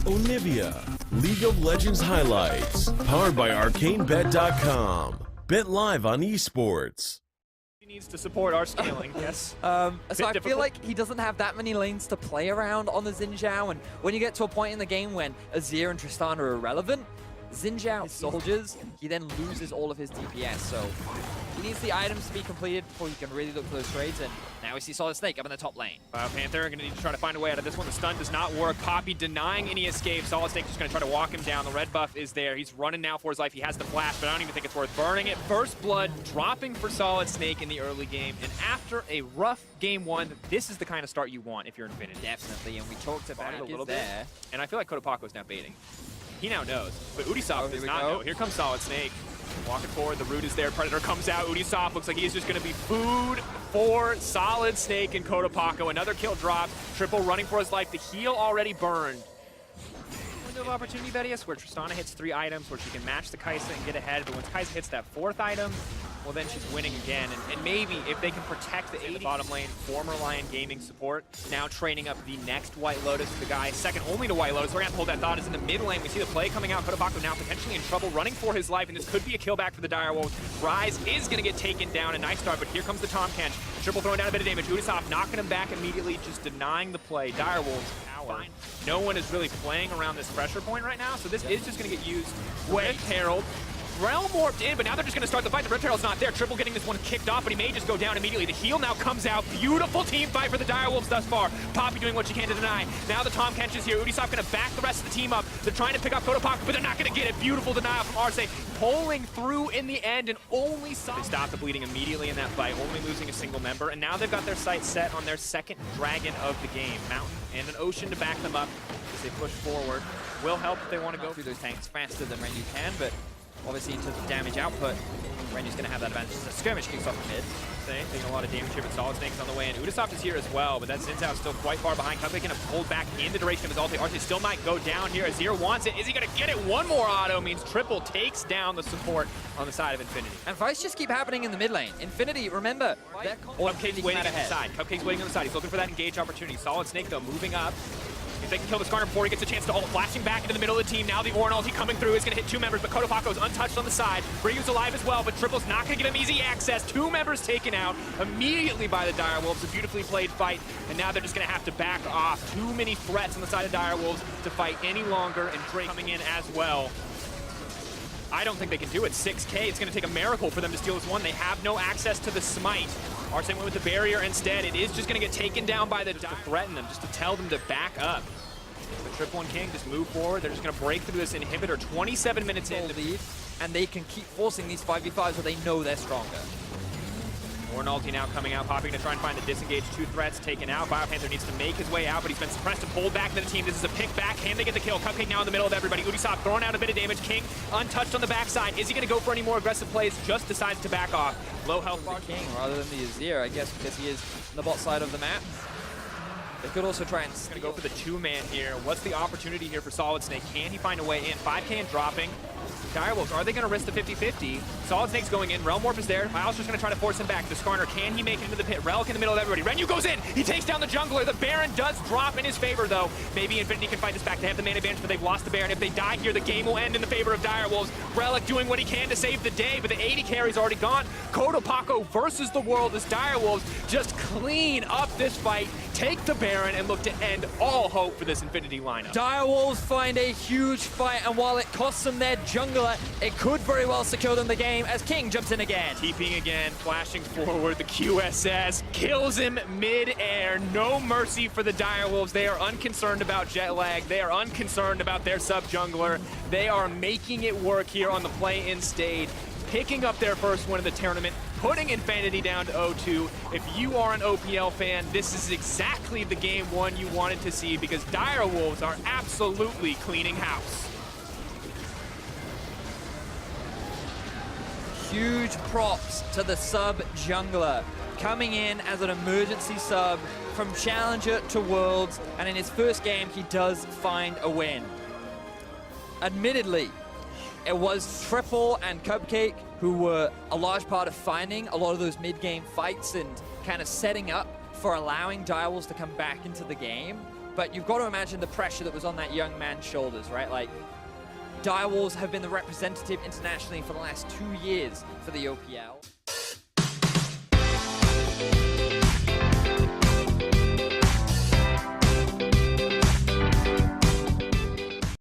Onivia, League of Legends highlights, powered by ArcaneBet.com. Bet live on esports. He needs to support our scaling, yes. So I difficult. feel like he doesn't have that many lanes to play around on the Xin Zhao, and when you get to a point in the game when Azir and Tristan are irrelevant, Xin Zhao soldiers, he then loses all of his DPS, so he needs the items to be completed before he can really look for those trades, and now we see Solid Snake up in the top lane. Panther going to need to try to find a way out of this one. The stun does not work. Poppy denying any escape. Solid Snake just going to try to walk him down. The red buff is there. He's running now for his life. He has the flash, but I don't even think it's worth burning it. First blood dropping for Solid Snake in the early game, and after a rough game one, this is the kind of start you want if you're Infinity. Definitely, and we talked about it a little bit, and I feel like Kotopako's now baiting. He now knows, but Ubisoft does not know. Here comes Solid Snake. Walking forward, the root is there, Predator comes out, Ubisoft looks like he is just going to be food for Solid Snake and Kotopako. Another kill drop, Triple running for his life, the heal already burned. Window of opportunity, Vedius, where Tristana hits 3 items, where she can match the Kai'Sa and get ahead, but once Kai'Sa hits that 4th item, well then she's winning again, and maybe if they can protect the 80 bottom lane, former Lion Gaming support, now training up the next White Lotus, the guy second only to White Lotus. We're gonna hold that thought is in the mid lane. We see the play coming out. Kotopako now potentially in trouble, running for his life, and this could be a kill back for the Direwolves. Rise is gonna get taken down, a nice start, but here comes the Tahm Kench. Triple throwing down a bit of damage. Ubisoft knocking him back immediately, just denying the play. Direwolves power. No one is really playing around this pressure point right now, so this is just gonna get used with Herald. Realm warped in, but now they're just going to start the fight. The Red Herald's not there. Triple getting this one kicked off, but he may just go down immediately. The heal now comes out. Beautiful team fight for the Direwolves thus far. Poppy doing what she can to deny. Now the Tahm Kench is here. Ubisoft going to back the rest of the team up. They're trying to pick up Kotopako, but they're not going to get it. Beautiful denial from Arce. Pulling through in the end, and only they stopped the bleeding immediately in that fight, only losing a single member. And now they've got their sights set on their second dragon of the game. Mountain and an ocean to back them up as they push forward. Will help if they want to go through those tanks faster than Renyu can, but obviously, in terms of damage output, Renyu's going to have that advantage. The skirmish kicks off the mid. Taking a lot of damage here, but Solid Snake's on the way, and Ubisoft is here as well, but that Xin Zhao still quite far behind. Cupcake going to pull back in the duration of his ulti. Arce still might go down here. Azir wants it. Is he going to get it? One more auto means Triple takes down the support on the side of Infinity. And fights just keep happening in the mid lane. Infinity, remember, Cupcake's waiting on the side. Cupcake's waiting on the side. He's looking for that engage opportunity. Solid Snake, though, moving up. If they can kill the Skarner before he gets a chance to ult, flashing back into the middle of the team. Now the Ornn ulti coming through is going to hit 2 members, but Kotopako's untouched on the side. Ryu's alive as well, but Triple's not going to give him easy access. 2 members taken out immediately by the Direwolves. A beautifully played fight, and now they're just going to have to back off. Too many threats on the side of Direwolves to fight any longer, and Drake coming in as well. I don't think they can do it. 6K, it's going to take a miracle for them to steal this one. They have no access to the smite. Arce went with the barrier instead. It is just going to get taken down by the to threaten them, just to tell them to back up. The Triple and King just move forward. They're just going to break through this inhibitor. 27 minutes in. Lead, and they can keep forcing these 5v5s where they know they're stronger. Ornn ulti now coming out. Poppy going to try and find the disengage. 2 threats taken out. Biopanther needs to make his way out, but he's been suppressed and pulled back into the team. This is a pick back. Can they get the kill? Cupcake now in the middle of everybody. Ubisoft throwing out a bit of damage. King untouched on the backside. Is he going to go for any more aggressive plays? Just decides to back off. Low health for King rather than the Azir, I guess, because he is on the bot side of the map. They could also try and go for the 2-man here. What's the opportunity here for Solid Snake? Can he find a way in? 5K and dropping. Direwolves, are they going to risk the 50-50? Solid Snake's going in. Realm Warp is there. Miles just going to try to force him back. The Skarner, can he make it into the pit? Relic in the middle of everybody. Renyu goes in. He takes down the jungler. The Baron does drop in his favor, though. Maybe Infinity can fight this back. They have the mana advantage, but they've lost the Baron. If they die here, the game will end in the favor of Direwolves. Relic doing what he can to save the day, but the 80 carry's already gone. Kotopako versus the world as Direwolves just clean up this fight, take the Baron, and look to end all hope for this Infinity lineup. Direwolves find a huge fight, and while it costs them their jungler, it could very well secure them the game as King jumps in again. TPing again, flashing forward, the QSS kills him mid-air. No mercy for the Direwolves. They are unconcerned about jet lag. They are unconcerned about their sub-jungler. They are making it work here on the play-in stage, picking up their first win of the tournament, putting Infinity down to 0-2. If you are an OPL fan, this is exactly the game one you wanted to see, because Direwolves are absolutely cleaning house. Huge props to the sub-jungler, coming in as an emergency sub from Challenger to Worlds, and in his first game, he does find a win. Admittedly, it was Triple and Cupcake who were a large part of finding a lot of those mid-game fights and kind of setting up for allowing Direwolves to come back into the game. but you've got to imagine the pressure that was on that young man's shoulders, right? Like, Direwolves have been the representative internationally for the last 2 years for the OPL.